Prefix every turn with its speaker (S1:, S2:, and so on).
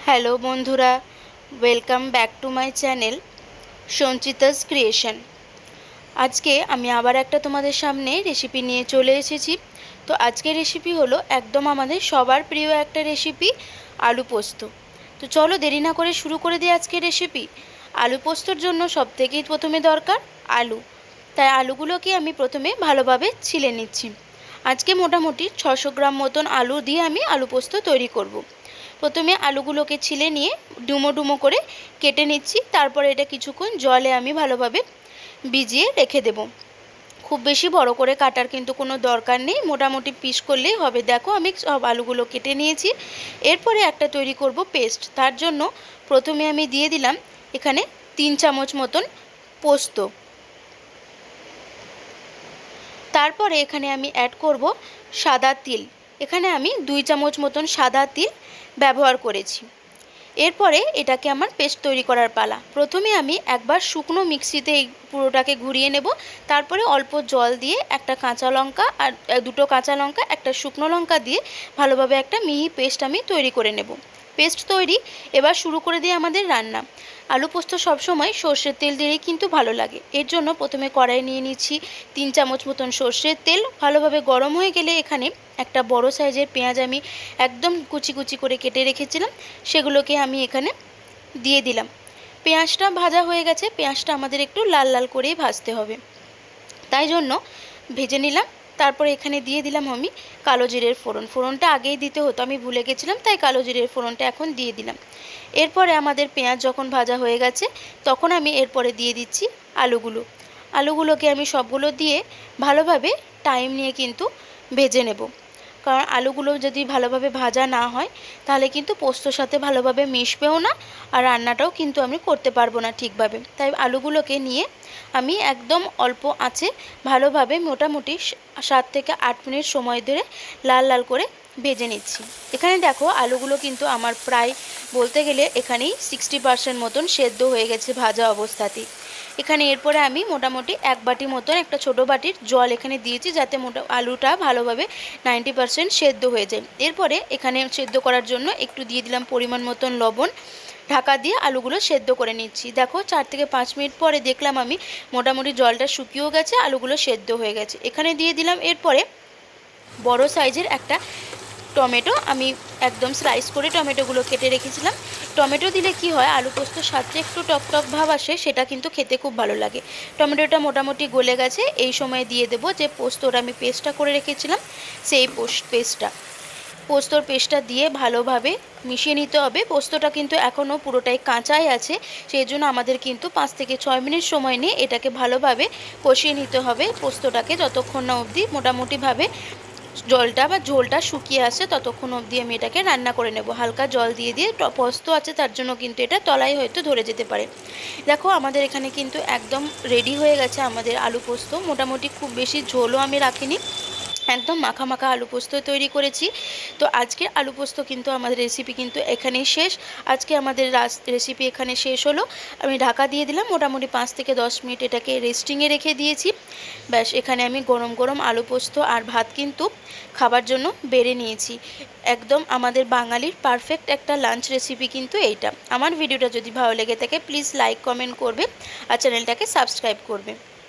S1: Hello বন্ধুরা, welcome back to my channel Sanchita's creation. আজকে আমি আবার একটা তোমাদের সামনে রেসিপি নিয়ে চলে এসেছি। তো আজকের রেসিপি হলো একদম আমাদের সবার প্রিয় একটা রেসিপি, আলু পোস্ত। তো চলো দেরি না করে শুরু করে দিই আজকের রেসিপি। আলু পোস্তর জন্য সবথেকে প্রথমে দরকার আলু। তাই আলুগুলোকে আমি প্রথমে ভালোভাবে ছিলে নিচ্ছি। আজকে মোটামুটি 600 গ্রাম মতন আলু দিয়ে আমি আলু পোস্ত তৈরি করব। প্রথমে আলুগুলোকে ছিলে নিয়ে ডুমো ডুমো করে কেটে নিচ্ছি। তারপরে এটা কিছুক্ষণ জলে আমি ভালোভাবে ভিজিয়ে রেখে দেব। খুব বেশি বড় করে কাটার কিন্তু কোনো দরকার নেই, মোটামুটি পিস করলেই হবে। দেখো আমি সব আলুগুলো কেটে নিয়েছি। এরপরে একটা তৈরি করব পেস্ট। তার জন্য প্রথমে আমি দিয়ে দিলাম এখানে 3 চামচ মতন পোস্ত। তারপরে এখানে আমি অ্যাড করব সাদা তিল। এখানে আমি 2 চামচ মতন সাদা তিল ব্যবহার করেছি। এরপরে এটাকে আমার পেস্ট তৈরি করার পালা। প্রথমে আমি একবার শুকনো মিক্সিতে এই পুরোটাকে ঘুরিয়ে নেব। তারপরে অল্প জল দিয়ে একটা কাঁচা লঙ্কা আর দুটো কাঁচা লঙ্কা, একটা শুকনো লঙ্কা দিয়ে ভালোভাবে একটা মিহি পেস্ট আমি তৈরি করে নেব। পেস্ট তৈরি, এবার শুরু করে দিই আমাদের রান্না। আলু পোস্ত সবসময় সর্ষের তেল দিলেই কিন্তু ভালো লাগে। এর জন্য প্রথমে কড়াই নিয়ে নিচ্ছি 3 চামচ মতন সর্ষের তেল। ভালোভাবে গরম হয়ে গেলে এখানে একটা বড় সাইজের পেঁয়াজ আমি একদম কুচি কুচি করে কেটে রেখেছিলাম, সেগুলোকে আমি এখানে দিয়ে দিলাম। পেঁয়াজটা ভাজা হয়ে গেছে, পেঁয়াজটা আমাদের একটু লাল লাল করেই ভাজতে হবে, তাই জন্য ভেজে নিলাম। তারপরে এখানে দিয়ে দিলাম আমি কালো জিরের ফোড়ন। ফোড়নটা আগেই দিতে হতো, আমি ভুলে গেছিলাম, তাই কালো জিরের ফোড়নটা এখন দিয়ে দিলাম। এরপরে আমাদের পেঁয়াজ যখন ভাজা হয়ে গেছে তখন আমি এরপরে দিয়ে দিচ্ছি আলুগুলোকে আমি সবগুলো দিয়ে ভালোভাবে টাইম নিয়ে কিন্তু ভেজে নেব। কারণ আলুগুলো যদি ভালোভাবে ভাজা না হয় তাহলে কিন্তু পোস্তর সাথে ভালোভাবে মিশবেও না, আর রান্নাটাও কিন্তু আমি করতে পারবো না ঠিকভাবে। তাই আলুগুলোকে নিয়ে আমি একদম অল্প আঁচে ভালোভাবে মোটামুটি 7 থেকে 8 মিনিট সময় ধরে লাল লাল করে ভেজে নিচ্ছি। এখানে দেখো আলুগুলো কিন্তু আমার প্রায় বলতে গেলে এখানেই 60% মতন সেদ্ধ হয়ে গেছে ভাজা অবস্থাতেই। এখানে এরপরে আমি মোটামুটি 1 বাটি মতন, একটা ছোটো বাটির জল এখানে দিয়েছি, যাতে আলুটা ভালোভাবে 90% সেদ্ধ হয়ে যায়। এরপরে এখানে সেদ্ধ করার জন্য একটু দিয়ে দিলাম পরিমাণ মতন লবণ। ঢাকা দিয়ে আলুগুলো সেদ্ধ করে নিচ্ছি। দেখো 4 থেকে 5 মিনিট পরে দেখলাম আমি মোটামুটি জলটা শুকিয়েও গেছে, আলুগুলো সেদ্ধ হয়ে গেছে। এখানে দিয়ে দিলাম এরপরে বড় সাইজের একটা টমেটো। আমি একদম স্লাইস করে টমেটোগুলো কেটে রেখেছিলাম। টমেটো দিলে কি হয়, আলু পোস্তর সাথে একটু টক টক ভাব আসে, সেটা কিন্তু খেতে খুব ভালো লাগে। টমেটোটা মোটামুটি গলে গেছে, এই সময় দিয়ে দেবো যে পোস্তটা আমি পেস্টটা করে রেখেছিলাম, সেই পোস্তর পেস্টটা দিয়ে ভালোভাবে মিশিয়ে নিতে হবে। পোস্তটা কিন্তু এখনও পুরোটাই কাঁচাই আছে, সেই জন্য আমাদের কিন্তু 5 থেকে 6 মিনিট সময় নিয়ে এটাকে ভালোভাবে কষিয়ে নিতে হবে পোস্তটাকে, যতক্ষণ না অবধি মোটামুটিভাবে জলটা বা ঝোলটা শুকিয়ে আসে ততক্ষণ অবধি আমি এটাকে রান্না করে নেব। হালকা জল দিয়ে দিয়ে, পোস্ত আছে তার জন্য কিন্তু এটা তলায় হয়তো ধরে যেতে পারে। দেখো আমাদের এখানে কিন্তু একদম রেডি হয়ে গেছে আমাদের আলু পোস্ত। মোটামুটি খুব বেশি ঝোলও আমি রাখিনি, একদম মাখা মাখা আলু পোস্ত তৈরি করেছি। তো আজকের আলু পোস্ত কিন্তু আমাদের রেসিপি কিন্তু এখানেই শেষ। আজকে আমাদের রেসিপি এখানে শেষ হলো। আমি ঢাকা দিয়ে দিলাম, মোটামুটি 5 থেকে 10 মিনিট এটাকে রেস্টিংয়ে রেখে দিয়েছি। ব্যাস, এখানে আমি গরম গরম আলু পোস্ত আর ভাত কিন্তু খাবার জন্য বেড়ে নিয়েছি। একদম আমাদের বাঙালির পারফেক্ট একটা লাঞ্চ রেসিপি কিন্তু এইটা। আমার ভিডিওটা যদি ভালো লেগে থাকে প্লিজ লাইক কমেন্ট করবে আর চ্যানেলটাকে সাবস্ক্রাইব করবে।